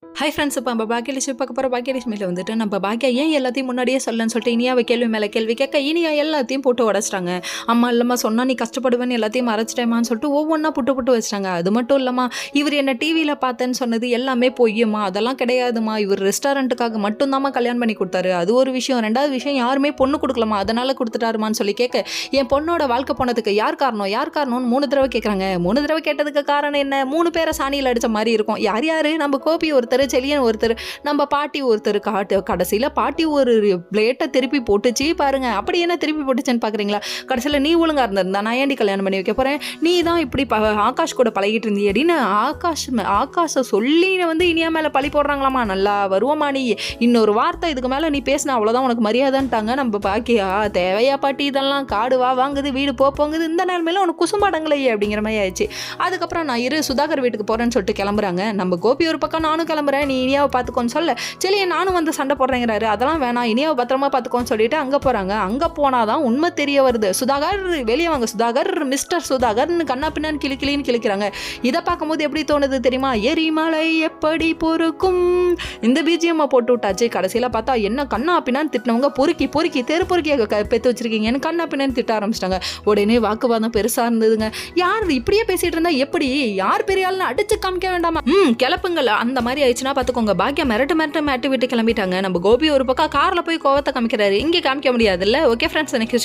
Hi friends, இப்போ நம்ம பாக்கியலட்சுமி பார்க்க போகிற பாக்கியலட்சுமியில் வந்துட்டு நம்ம பாக்கியா ஏன் எல்லாத்தையும் முன்னாடியே சொல்லன்னு சொல்லிட்டு இனியாவை கேள்வி மேலே கேள்வி கேட்க இனியா எல்லாத்தையும் போட்டு உடச்சிட்டாங்க. அம்மா இல்லைம்மா சொன்னால் நீ கஷ்டப்படுவேன்னு எல்லாத்தையும் மறைச்சிட்டேமான்னு சொல்லிட்டு ஒவ்வொன்றா புட்டு வச்சிட்டாங்க. அது மட்டும் இல்லைம்மா, இவர் என்ன டிவியில் பார்த்தேன்னு சொன்னது எல்லாமே பொய்யுமா, அதெல்லாம் கிடையாதுமா, இவர் ரெஸ்டாரண்ட்டுக்காக மட்டும்தாம்மா கல்யாணம் பண்ணி கொடுத்தாரு, அது ஒரு விஷயம். ரெண்டாவது விஷயம், யாருமே பொண்ணு கொடுக்கலாமா, அதனால் கொடுத்துட்டாருமான்னு சொல்லி கேட்க என் பொண்ணோட வாழ்க்கை போனதுக்கு யார் காரணம்னு 3 தடவை கேட்குறாங்க. 3 தடவை கேட்டதுக்கு காரணம் என்ன? 3 பேரை சாணியில் அடித்த மாதிரி இருக்கும். யார் யார்? நம்ம கோபி ஒருத்தர், செலியன் ஒருத்தர், நம்ம பாட்டி ஒருத்தர். கடைசியில் பாட்டி ஒரு பிளேட்டை திருப்பி போட்டுச்சு பாருங்க. அப்படி என்ன திருப்பி போட்டுச்சுன்னு பார்க்குறீங்களா? கடைசியில் நீ ஒழுங்காக இருந்திருந்தா நான் ஏன்டி கல்யாணம் பண்ணி வைக்க போகிறேன், நீ தான் இப்படி ஆகாஷ் கூட பழகிட்டு இருந்தியடின்னு ஆகாஷை சொல்லி வந்து இனியா மேலே பழி போடுறாங்களாமா. நல்லா வருவோமா நீ, இன்னொரு வார்த்தை இதுக்கு மேலே நீ பேசினா அவ்வளோதான் உனக்கு மரியாதைன்ட்டாங்க. நம்ம பாக்கியா தேவையா பாட்டி, இதெல்லாம் காடு வாங்குது, வீடு போங்குது, இந்த நேரமையில உனக்கு குசும்பாடங்களையே அப்படிங்கிற மாதிரி ஆயிடுச்சு. அதுக்கப்புறம் நான் சுதாகர் வீட்டுக்கு போகிறேன்னு சொல்லிட்டு கிளம்புறாங்க. நம்ம கோபி ஒரு பக்கம், நானும் கிளம்புறேன், நீ இனியாவை பார்த்துக்கோன்னு சொல்ல, சரி நானும் வந்து சண்டை போடுறேங்கிறாரு. அதெல்லாம் வேணாம், இனியாவை பத்திரமா பார்த்துக்கோன்னு சொல்லிட்டு அங்கே போகிறாங்க. அங்கே போனாதான் உண்மை தெரிய வருது. சுதாகர் வெளியே வாங்க, சுதாகர், மிஸ்டர் சுதாகர்னு கண்ணா பின்னான்னு கிளிக்கிளின்னு கிளிக்கிறாங்க. இதை பார்க்கும்போது எப்படி தோணுது தெரியுமா? எரிமலை எப்படி பொறுக்கும், இந்த பிஜிஎம் போட்டு விட்டாச்சு. கடைசியில் பார்த்தா என்ன கண்ணா பின்னான்னு திட்டினவங்க பொறுக்கி தெரு பொறுக்கியை பெற்று வச்சிருக்கீங்கன்னு கண்ணா பின்னான்னு திட்ட ஆரம்பிச்சிட்டாங்க. உடனே வாக்குவாதம் பெருசாக இருந்ததுங்க. யார் இப்படியே பேசிட்டு இருந்தா எப்படி, யார் பெரிய ஆள்னு அடிச்சு காமிக்க வேண்டாமா, கிளப்புங்கள் அந்த மாதிரி ஆயிடுச்சுன்னா பார்த்துக்கோங்க. பாக்கியா மிரட்டு விட்டு கிளம்பிட்டாங்க. நம்ம கோபி ஒரு பக்கம் காரில் போய் கோவத்தை காமிக்கிறாரு, இங்கே காமிக்க முடியாதுல்ல. Okay friends, next